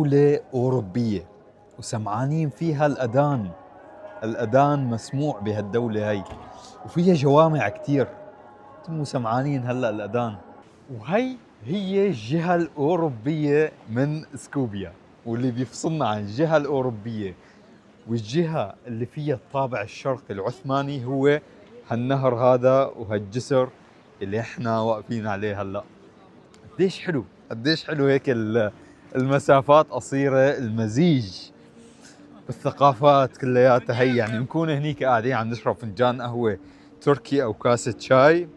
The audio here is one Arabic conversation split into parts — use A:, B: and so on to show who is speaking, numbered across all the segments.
A: دولة أوروبية وسمعانين فيها الأذان مسموع بهالدولة هي، وفيها جوامع كتير. انتم سمعانين هلا الأذان، وهي هي الجهة الأوروبية من سكوبيا، واللي بيفصلنا عن الجهة الأوروبية والجهة اللي فيها الطابع الشرقي العثماني هو هالنهر هذا وهالجسر اللي احنا واقفين عليه هلا. قديش حلو، قديش حلو هيك المسافات قصيرة، المزيج بالثقافات كلياتها هي. يعني نكون هنيك قاعدين عم نشرب فنجان قهوة تركي أو كاسة شاي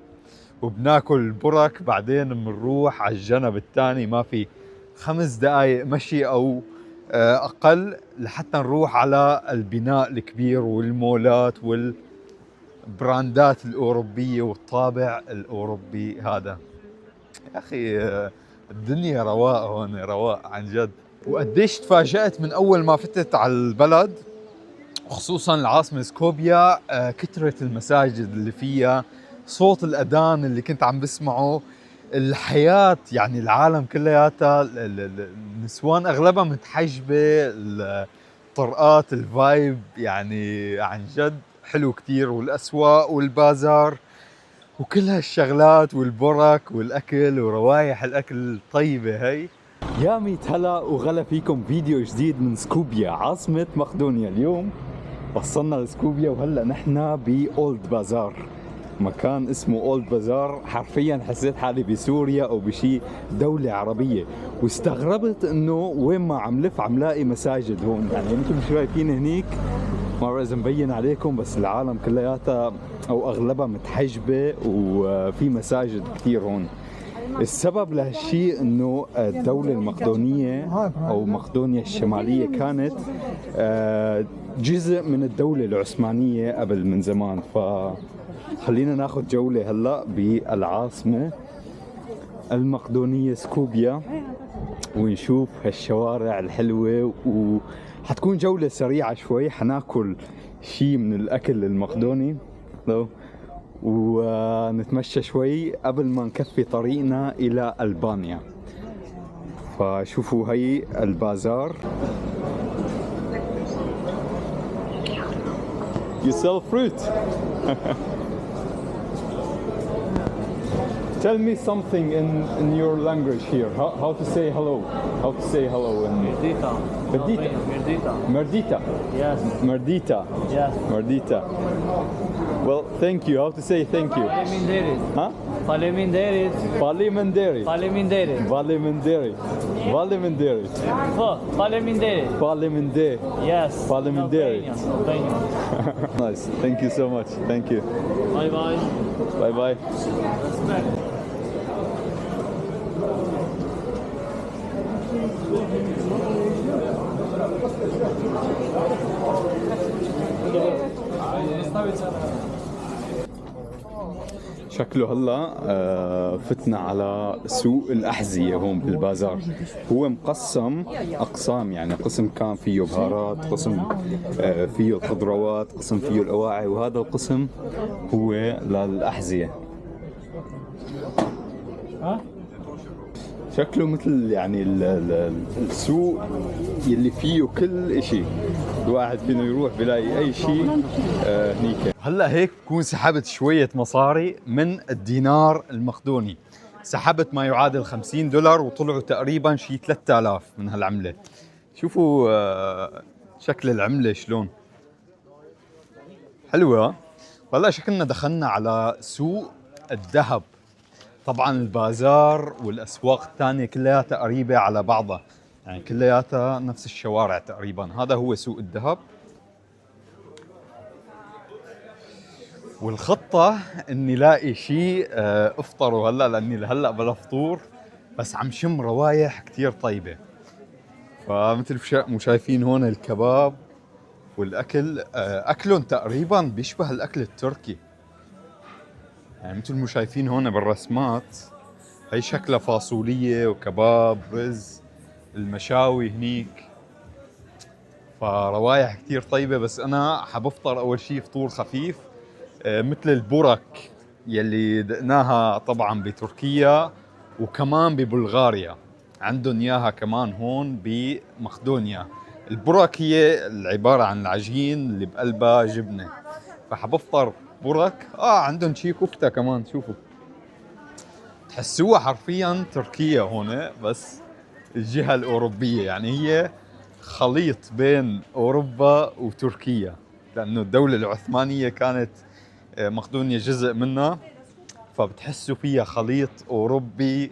A: وبناكل البرك، بعدين بنروح على الجنب الثاني ما في 5 دقايق مشي أو أقل لحتى نروح على البناء الكبير والمولات والبراندات الأوروبية والطابع الأوروبي هذا. يا أخي الدنيا رواق هون، رواق عن جد. وقديش تفاجأت من أول ما فتت على البلد، خصوصا العاصمة سكوبيا، كثرة المساجد اللي فيها، صوت الأذان اللي كنت عم بسمعه، الحياة يعني العالم كلياتها، النسوان أغلبها متحجبة، الطرقات، الفايب يعني عن جد حلو كتير، والأسواق والبازار وكل هالشغلات والبرك والأكل وروايح الأكل الطيبة هي. يا ميت هلا وغلا فيكم فيديو جديد من سكوبيا عاصمة مقدونيا. اليوم وصلنا لسكوبيا وهلا نحن بأولد بازار، مكان اسمه أولد بازار. حرفيا حسيت حالي بسوريا أو بشي دولة عربية، واستغربت إنه وين ما عم لف عم لاقي مساجد هون. يعني انتم شايفين هنيك، ما بعرف إذا مبين عليكم بس العالم كلياتها أو أغلبها متحجبة وفي مساجد كثير هون. السبب لهالشيء انه الدولة المقدونية او مقدونيا الشمالية كانت جزء من الدولة العثمانية قبل من زمان. فخلينا ناخذ جولة هلا بالعاصمة المقدونية سكوبيا ونشوف هالشوارع الحلوة، وحتكون جولة سريعة شوي. حناكل شيء من الاكل المقدوني ونتمشى شوي قبل ما نكفي طريقنا إلى ألبانيا. فشوفوا هي البازار. You sell fruit. Tell me something in your language here. How to say hello? How to say hello?
B: Merdita.
A: Merdita.
B: Merdita.
A: Merdita.
B: Yes.
A: Merdita.
B: Yes.
A: Merdita. Well, thank you. How to say thank you?
B: Faleminderit.
A: Huh?
B: Faleminderit.
A: Parliamentary.
B: Faleminderit.
A: Parliamentary. Parliamentary.
B: Faleminderit.
A: Parliamentary.
B: Yes.
A: Parliamentary.
B: Albanian.
A: Nice. Thank you so much. Thank you.
B: Bye bye.
A: Bye bye.
B: Respect.
A: شكله هلا فتنا على سوق الأحذية هون بالبازار. هو مقسم أقسام، يعني قسم كان فيه بهارات، قسم فيه الخضروات، قسم فيه الأواعي، وهذا القسم هو للأحذية. شكله مثل يعني السوق يلي فيه كل اشي، الواحد فينا يروح بلاقي اي شيء هنيك. هلا هيك بكون سحبت شوية مصاري من الدينار المقدوني، سحبت ما يعادل $50 وطلعوا تقريبا شي 3000 من هالعملة. شوفوا شكل العملة شلون حلوة. هلا شكلنا دخلنا على سوق الذهب. طبعا البازار والاسواق الثانيه كلياتها قريبه على بعضها، يعني كلياتها نفس الشوارع تقريبا. هذا هو سوق الذهب، والخطه اني لاقي شيء افطروا هلا، لاني هلا بلا فطور، بس عم شم روايح كثير طيبه. فمثل ما شايفين هون الكباب والاكل، اكلهم تقريبا بيشبه الاكل التركي. يعني مثل ما شايفين هون بالرسمات، هي شكلها فاصولية وكباب رز، المشاوي هنيك، فروايح كتير طيبة. بس أنا حبفطر أول شي فطور خفيف مثل البرك يلي دقناها طبعا بتركيا وكمان ببلغاريا. عندهم اياها كمان هون بمقدونيا. البرك هي عبارة عن العجين اللي بقلبها جبنة، فحبفطر برك. عندهم شي كفتة كمان، شوفوا تحسوها حرفيا تركيا هون بس الجهة الأوروبية. يعني هي خليط بين أوروبا وتركيا، لأنه الدولة العثمانية كانت مقدونيا جزء منها، فبتحسوا فيها خليط أوروبي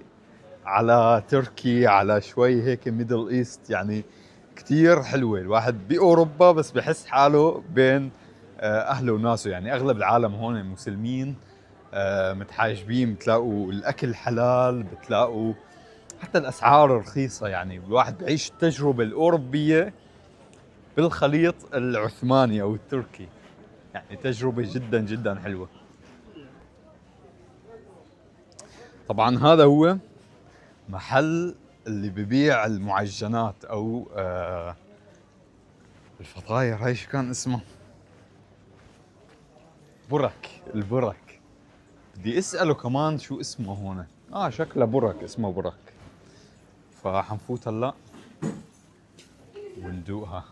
A: على تركي على شوي هيك ميدل إيست. يعني كتير حلوة. الواحد بأوروبا بس بحس حاله بين أهله وناسه. يعني أغلب العالم هون مسلمين متحاجبين، بتلاقوا الأكل حلال، بتلاقوا حتى الأسعار رخيصة. يعني الواحد بيعيش التجربة الأوروبية بالخليط العثماني أو التركي. يعني تجربة جدا جدا حلوة. طبعا هذا هو محل اللي ببيع المعجنات أو الفطاير. هاي شو كان اسمه؟ برك. البرك بدي اسأله كمان شو اسمه هون. شكله برك، اسمه برك. فحنفوت هلا وندوقها.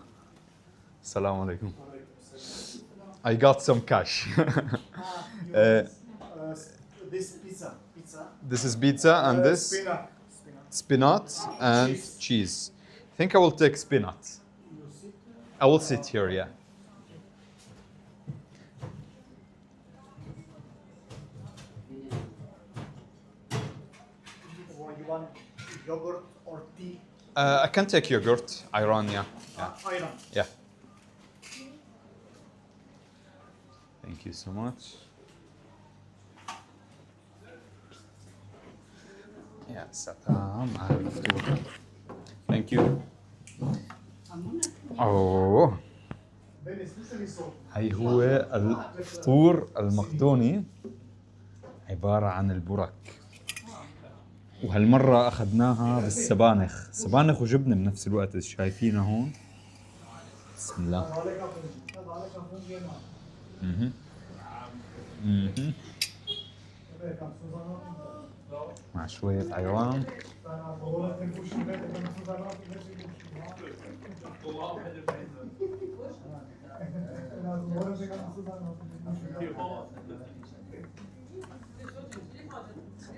A: السلام عليكم. I got some cash.
C: This pizza.
A: This is pizza and this spinach and cheese. I think I will take spinach. I will sit here, yeah.
C: You want yogurt or tea?
A: I can take yogurt, Iran, yeah.
C: Ayran.
A: Yeah. Thank you so much. يا سلام على الفطور. Thank you. أوه. هي هو الفطور المقدوني، عبارة عن البرك. وهالمرة أخذناها بالسبانخ، سبانخ وجبنة بنفس الوقت، اللي شايفينها هون. بسم الله. مع شوية عيوان.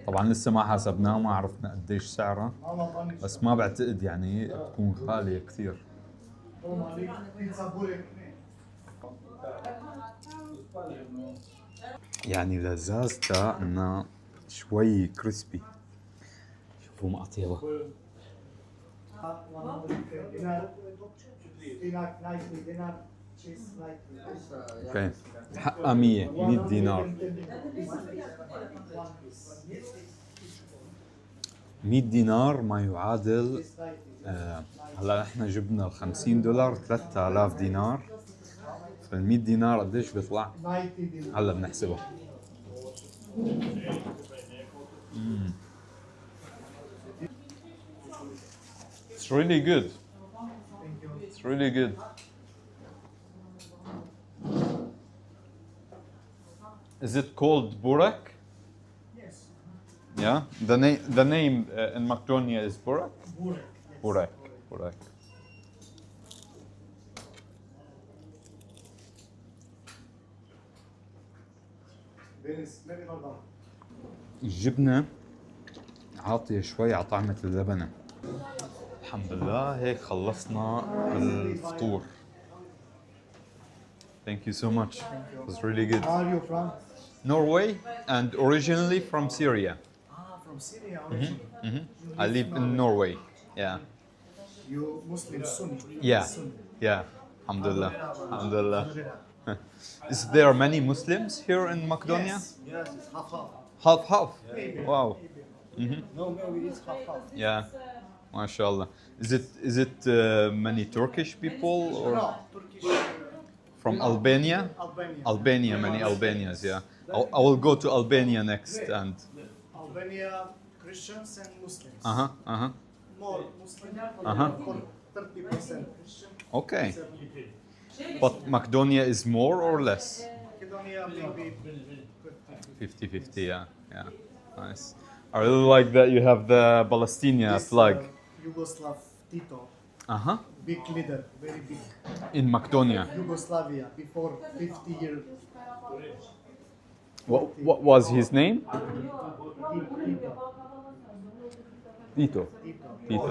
A: طبعا لسه ما حسبناه وما عرفنا قديش سعره، بس ما بعتقد يعني تكون غالية كثير. يعني لزازتها انها شوي كريسبي. شوفوا مقطيوة. اوكي، حقها 100 دينار. 100 دينار ما يعادل هلا نحن جبنا $50 $3000 دينار. فال100 دينار قديش بيطلع؟ هلا بنحسبها. It's really good. It's really good. Is it called Burak?
C: Yes.
A: Yeah. The name in Macedonia is Burak.
C: Burek.
A: Burak. Burak. الجبنة عاطية شوي على طعمة اللبنة. الحمد لله هيك خلصنا الفطور. Thank you so much. It was really good.
C: Are you from?
A: Norway and originally from Syria.
C: From Syria originally.
A: I live in Norway. Yeah.
C: You Muslim Sunni?
A: Yeah.
C: Sunni.
A: Yeah. Alhamdulillah. Alhamdulillah. Is there many Muslims here in Macedonia?
C: Yes, it's half.
A: Half half. Wow.
C: No, it's half.
A: Yeah. MashaAllah. Is it many Turkish people or
C: No, Turkish.
A: from Albania?
C: Albania.
A: Albania, many Albanians. Yeah. I will go to Albania next and.
C: Albania, Christians and Muslims. More Muslim. 30% Christian.
A: Okay. But Macedonia is more or less?
C: Macedonia maybe
A: 50-50. Yeah. Yeah. Nice. I really like that you have the Palestinian flag.
C: Yugoslav Tito,
A: Uh-huh.
C: big leader, very big.
A: In Macedonia.
C: Yugoslavia before 50 years.
A: What was his name?
C: Tito.
A: Tito.
C: We
A: Tito.
C: all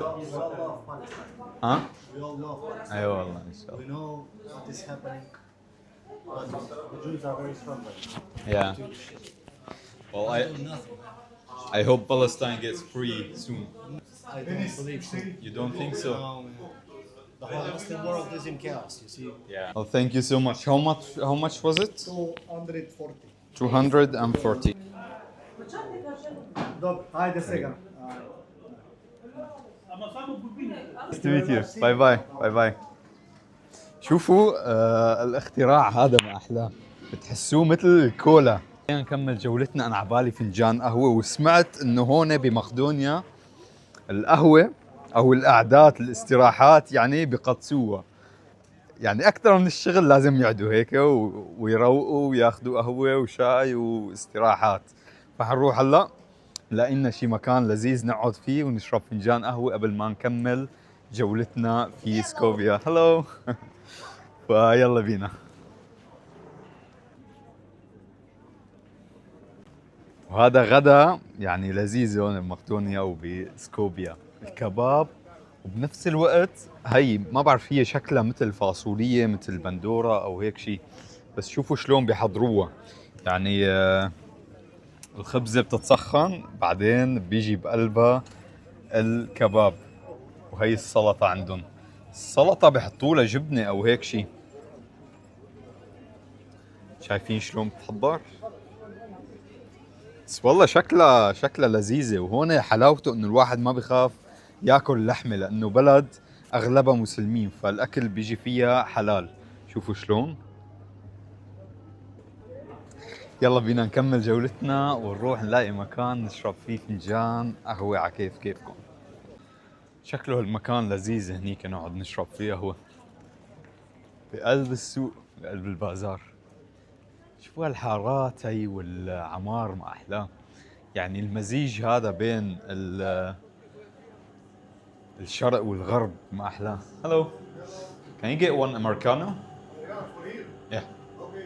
C: love Palestine.
A: Huh?
C: We all love Palestine.
A: أي والله إن شاء
C: We
A: الله.
C: know what is happening. But the Jews are very strong.
A: Yeah. Well, I hope Palestine gets free soon.
C: I don't believe so.
A: You don't think so?
C: The whole Muslim world is in chaos, you see.
A: Yeah. Well, thank you so much. How much was it?
C: 240.
A: 240.
C: Dobro, ajde Sega.
A: Nice to meet you. باي باي باي باي. شوفوا الاختراع هذا ما احلاه، بتحسوه مثل الكولا. خلينا نكمل جولتنا. انا عبالي فنجان قهوه، وسمعت انه هون بمقدونيا القهوه او القعدات الاستراحات يعني بقدسوها، يعني اكثر من الشغل لازم يقعدوا هيك ويروقوا وياخذوا قهوه وشاي واستراحات. فحنروح هلا لقينا شي مكان لذيذ نقعد فيه ونشرب فنجان قهوه قبل ما نكمل جولتنا في سكوفيا. هلو. فيلا بينا. وهذا غدا يعني لذيذ هون بمقدونيا وبسكوبيا، الكباب، وبنفس الوقت هي ما بعرف هي شكلها مثل فاصولية مثل بندورة أو هيك شيء، بس شوفوا شلون بيحضروها. يعني الخبزة بتتسخن بعدين بيجي بقلبها الكباب، وهي السلطة عندهم. السلطة بيحطوا لها جبنة أو هيك شيء. شايفين شلون بتحضر؟ بس والله شكلها لذيذة. وهون حلاوته انه الواحد ما بخاف ياكل لحمة لانه بلد اغلبها مسلمين، فالاكل بيجي فيها حلال. شوفوا شلون. يلا بينا نكمل جولتنا ونروح نلاقي مكان نشرب فيه فنجان قهوة على كيفكم. شكله المكان لذيذ هنيك نقعد نشرب فيه قهوة بقلب السوق بقلب البازار. شوفوا هالحارات هي والعمار ما أحلاه، يعني المزيج هذا بين الشرق والغرب ما أحلاه. Hello. Can you get one Americano?
C: Yeah, for you.
A: Yeah.
C: Okay,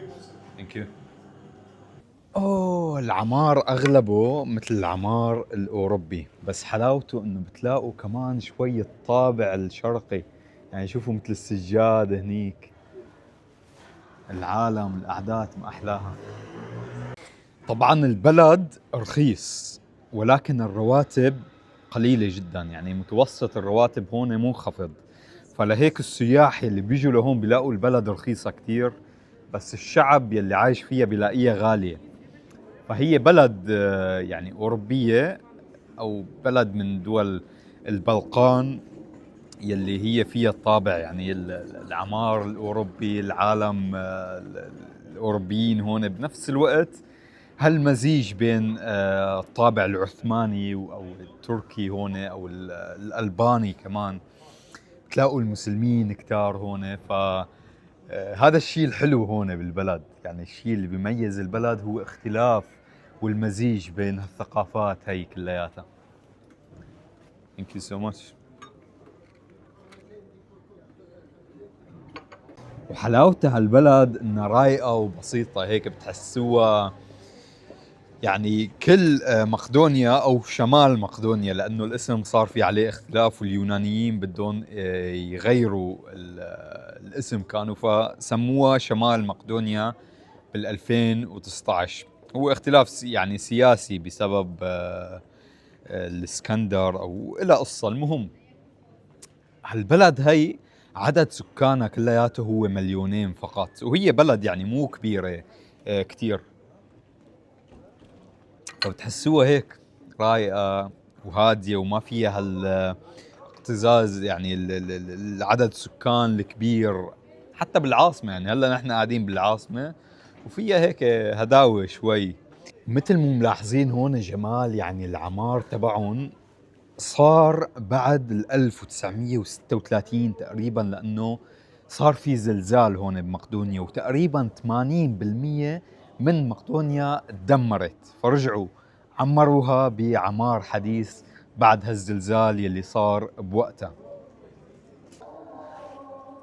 A: Thank you. العمار أغلبه مثل العمار الأوروبي، بس حلاوته إنه بتلاقوا كمان شوية طابع الشرقي. يعني شوفوا مثل السجاد هنيك، العالم القعدات ما أحلاها. طبعاً البلد رخيص ولكن الرواتب قليلة جداً، يعني متوسط الرواتب هون منخفض، فلهيك السياح اللي بيجوا لهون بيلاقوا البلد رخيصة كتير، بس الشعب يلي عايش فيها بيلاقيها غالية. فهي بلد يعني أوروبية أو بلد من دول البلقان يلي هي فيها الطابع يعني العمار الأوروبي، العالم الأوروبيين هون بنفس الوقت هالمزيج بين الطابع العثماني أو التركي هون أو الألباني كمان. تلاقوا المسلمين كتار هون، فهذا الشيء الحلو هون بالبلد. يعني الشيء اللي بيميز البلد هو اختلاف والمزيج بين هالثقافات هي كلياتها. Thank you so much. وحلاوتها هالبلد انها رايقة وبسيطة هيك بتحسوها. يعني كل مقدونيا او شمال مقدونيا، لانه الاسم صار في عليه اختلاف واليونانيين بدهم يغيروا الاسم كانوا، فسموها شمال مقدونيا بال 2019. هو اختلاف يعني سياسي بسبب الاسكندر او الى قصة. المهم هالبلد هي عدد سكانها كلياته هو 2,000,000 فقط، وهي بلد يعني مو كبيرة كتير، فبتحسوها هيك رايقة وهادية وما فيها هالاقتزاز يعني العدد السكان الكبير. حتى بالعاصمة يعني هلا نحن قاعدين بالعاصمة وفيها هيك هداوة شوي. مثل ما ملاحظين هون جمال يعني العمار تبعهم صار بعد 1936 تقريبا، لأنه صار في زلزال هون بمقدونيا وتقريبا 80% من مقدونيا تدمرت، فرجعوا عمروها بعمار حديث بعد هالزلزال يلي صار بوقتها.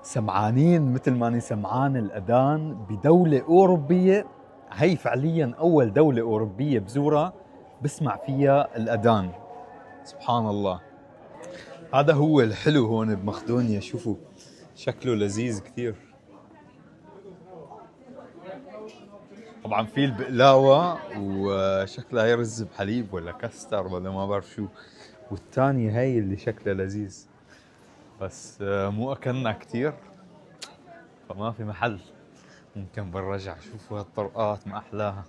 A: سمعانين مثل ماني سمعان الأذان بدولة أوروبية. هي فعليا أول دولة أوروبية بزورها بسمع فيها الأذان. سبحان الله. هذا هو الحلو هون بمقدونيا. شوفوا شكله لذيذ كثير. طبعا في البقلاوة وشكلها هي رز بحليب ولا كستر ولا ما بعرف شو، والثانية هي اللي شكلها لذيذ بس مو أكلنا كثير فما في محل، ممكن بنرجع. شوفوا هالطرقات ما أحلاها.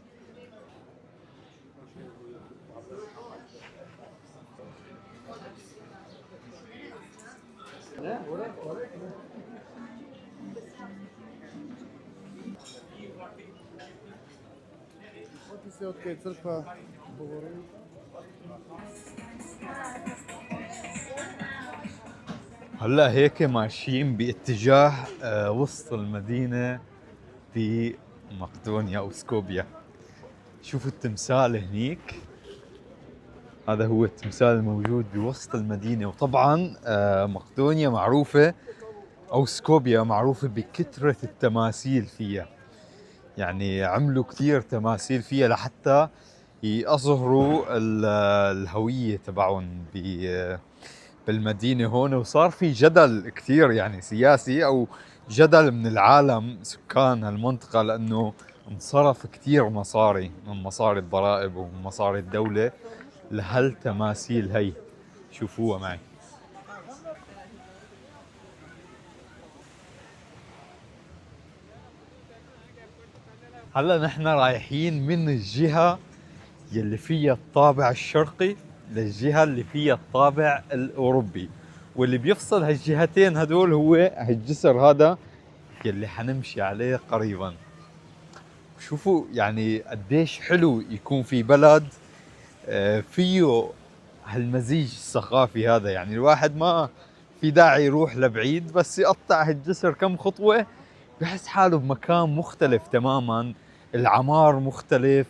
A: هلا هيك ماشيين باتجاه وسط المدينة في مقدونيا أو سكوبيا. شوفوا التمثال هنيك، هذا هو التمثال الموجود بوسط المدينة. وطبعا مقدونيا معروفة أو سكوبيا معروفة بكثرة التماثيل فيها، يعني عملوا كثير تماثيل فيها لحتى يظهروا الهوية تبعهم بالمدينة هون. وصار في جدل كثير يعني سياسي أو جدل من العالم سكان هالمنطقة، لأنه انصرف كثير مصاري من مصاري الضرائب ومن مصاري الدولة لهالتماثيل هي. شوفوها معي. هلا نحن رايحين من الجهة يلي فيها الطابع الشرقي للجهة اللي فيها الطابع الأوروبي، واللي بيفصل هالجهتين هدول هو هالجسر هذا يلي حنمشي عليه قريبا. شوفوا يعني قديش حلو يكون في بلد فيه هالمزيج الثقافي هذا. يعني الواحد ما في داعي يروح لبعيد، بس يقطع هالجسر كم خطوة بحس حاله بمكان مختلف تماما. العمار مختلف،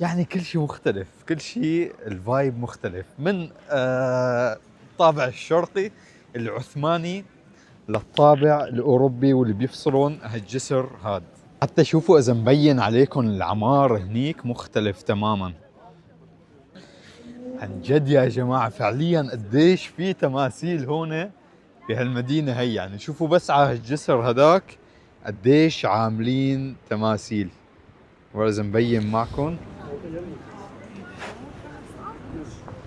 A: يعني كل شيء مختلف، كل شيء الفايب مختلف، من الطابع الشرقي العثماني للطابع الأوروبي واللي بيفصلون هالجسر هاد. حتى شوفوا إذا مبين عليكم العمار هنيك مختلف تماما. عن جد يا جماعة فعليا قديش في تماثيل هون بهالمدينة هي. يعني شوفوا بس على هالجسر هداك قديش عاملين تماثيل، وإذا مبين معكم.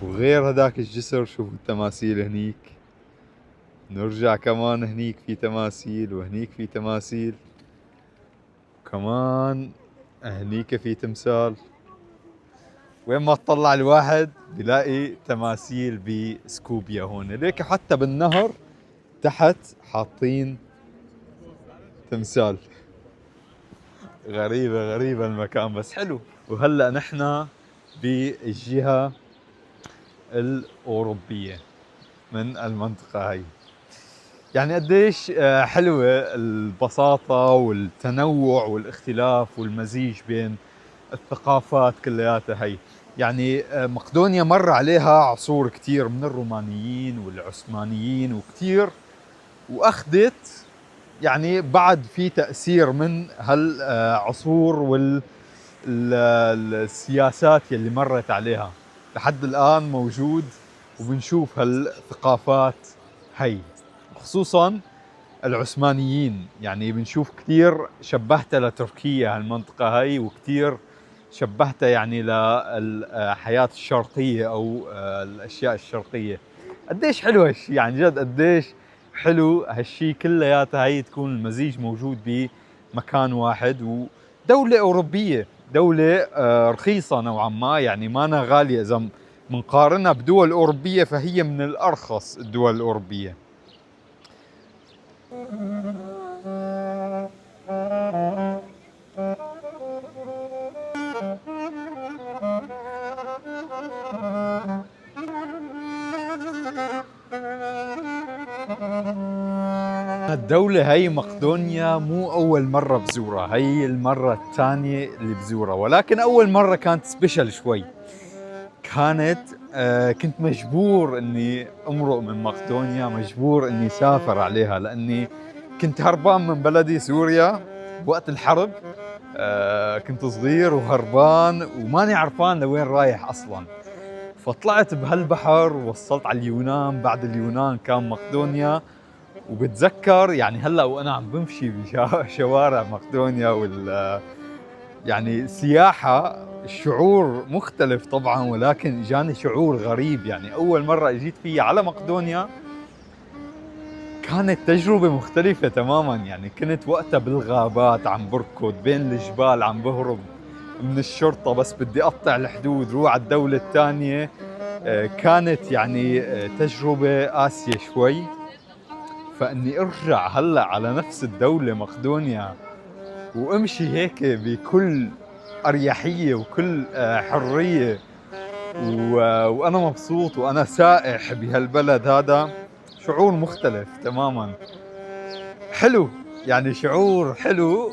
A: وغير هداك الجسر شوفوا التماثيل هنيك، نرجع كمان هنيك في تماثيل، وهنيك في تماثيل كمان، هنيك في تمثال. وين ما تطلع الواحد بلاقي تماثيل بسكوبيا هون. ليك حتى بالنهر تحت حاطين تمثال. غريبة المكان بس حلو. وهلأ نحن بالجهة الأوروبية من المنطقة هاي. يعني قديش حلوة البساطة والتنوع والاختلاف والمزيج بين الثقافات كلياتها هي. يعني مقدونيا مر عليها عصور كتير من الرومانيين والعثمانيين وكتير، وأخذت يعني بعد في تأثير من هالعصور والسياسات يلي مرت عليها لحد الآن موجود. وبنشوف هالثقافات هي خصوصا العثمانيين، يعني بنشوف كثير شبهتها لتركيا هالمنطقة هي، وكثير شبهتها يعني للحياة الشرقية أو الأشياء الشرقية. قديش حلو هالشي عن جد، قديش حلو هالشي كلياتها هي تكون المزيج موجود بمكان واحد. ودولة أوروبية، دولة رخيصة نوعا ما، يعني مانا غالية. إذا منقارنها بدول أوروبية فهي من الأرخص الدول الأوروبية. الدولة هي مقدونيا مو أول مرة بزورها، هي المرة الثانية اللي بزورها، ولكن أول مرة كانت سبيشل شوي. كانت كنت مجبور اني امرق من مقدونيا، مجبور اني سافر عليها، لاني كنت هربان من بلدي سوريا وقت الحرب. كنت صغير وهربان وماني عرفان لوين رايح اصلا، فطلعت بهالبحر ووصلت على اليونان. بعد اليونان كان مقدونيا. وبتذكر يعني هلا وانا عم بمشي بشوارع مقدونيا يعني سياحة، الشعور مختلف طبعا، ولكن جاني شعور غريب. يعني أول مرة أجيت فيه على مقدونيا كانت تجربة مختلفة تماما. يعني كنت وقتها بالغابات عم بركض بين الجبال، عم بهرب من الشرطة، بس بدي أقطع الحدود روح على الدولة الثانية. كانت يعني تجربة قاسية شوي. فإني أرجع هلأ على نفس الدولة مقدونيا وامشي هيك بكل اريحيه وكل حريه وانا مبسوط وانا سائح بهالبلد، هذا شعور مختلف تماما. حلو، يعني شعور حلو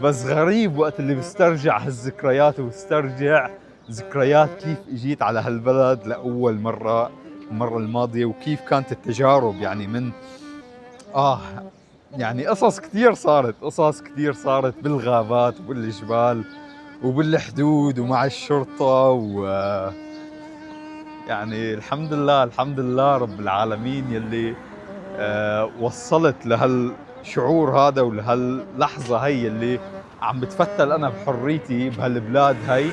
A: بس غريب وقت اللي بسترجع هالذكريات وبسترجع ذكريات كيف اجيت على هالبلد لاول مره المره الماضيه، وكيف كانت التجارب. يعني من يعني قصص كثير صارت بالغابات وبالجبال وبالحدود ومع الشرطة يعني الحمد لله رب العالمين يلي وصلت لهالشعور هذا ولهاللحظة هي اللي عم بتفتل أنا بحريتي بهالبلاد هي،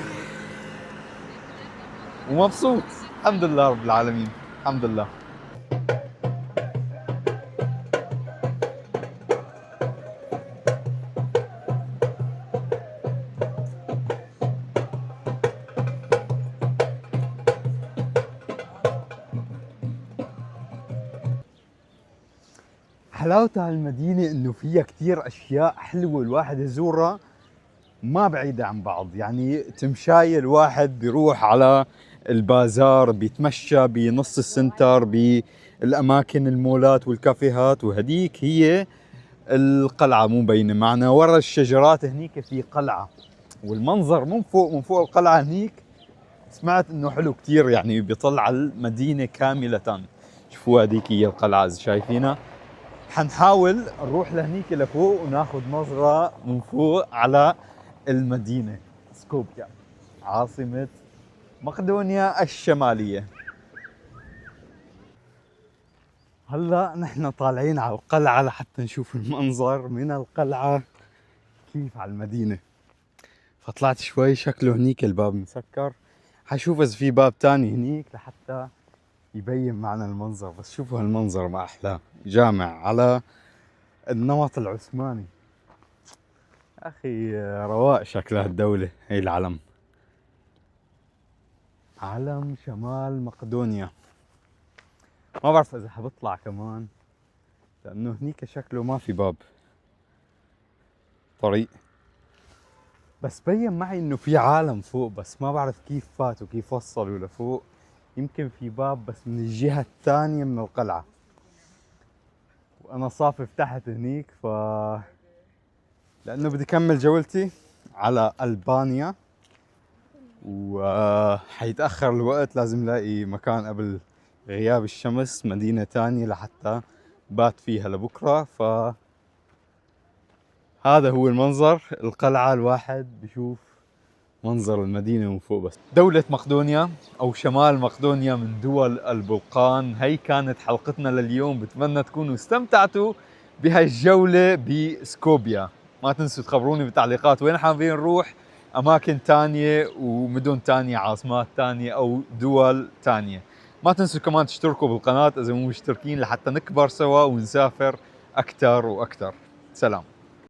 A: ومبسوط. الحمد لله رب العالمين، الحمد لله. حلاوة هالمدينة انه فيها كثير اشياء حلوة الواحد يزورها ما بعيدة عن بعض. يعني تمشاي الواحد بيروح على البازار، بيتمشى بنص السنتر، بالاماكن المولات والكافيهات، وهديك هي القلعة مبينة معنا. ورا الشجرات هنيك في قلعة، والمنظر من فوق القلعة هنيك سمعت انه حلو كثير، يعني بيطلع على المدينة كاملة. شوفوا هديك هي القلعة اذا شايفينها. حنحاول نروح لهنيك لفوق وناخذ نظرة من فوق على المدينة سكوبيا، عاصمة مقدونيا الشمالية. هلا نحن طالعين على القلعة لحتى نشوف المنظر من القلعة كيف على المدينة. فطلعت شوي، شكله هنيك الباب مسكر، حشوف اذا في باب تاني هنيك لحتى يبين معنا المنظر. بس شوفوا هالمنظر ما أحلاه، جامع على النمط العثماني. أخي رواق شكلها الدولة هي. العلم، علم شمال مقدونيا. ما بعرف إذا حبطلع كمان لأنه هنيك شكله ما في باب طريق، بس بين معي إنه في عالم فوق، بس ما بعرف كيف فاتوا كيف وصلوا لفوق. يمكن في باب بس من الجهة الثانية من القلعة، وأنا صافف تحت هنيك. لأنه بدي كمل جولتي على ألبانيا وحيتأخر الوقت، لازم لاقي مكان قبل غياب الشمس، مدينة تانية لحتى بات فيها لبكرة. هذا هو المنظر القلعة، الواحد بشوف منظر المدينة من فوق. بس دولة مقدونيا أو شمال مقدونيا من دول البلقان، هي كانت حلقتنا لليوم. بتمنى تكونوا استمتعتوا بهالجولة بسكوبيا. ما تنسوا تخبروني بالتعليقات وين حابين نروح، أماكن تانية ومدن تانية، عاصمات تانية أو دول تانية. ما تنسوا كمان تشتركوا بالقناة إذا مو مشتركين لحتى نكبر سوا ونسافر أكتر وأكتر. سلام.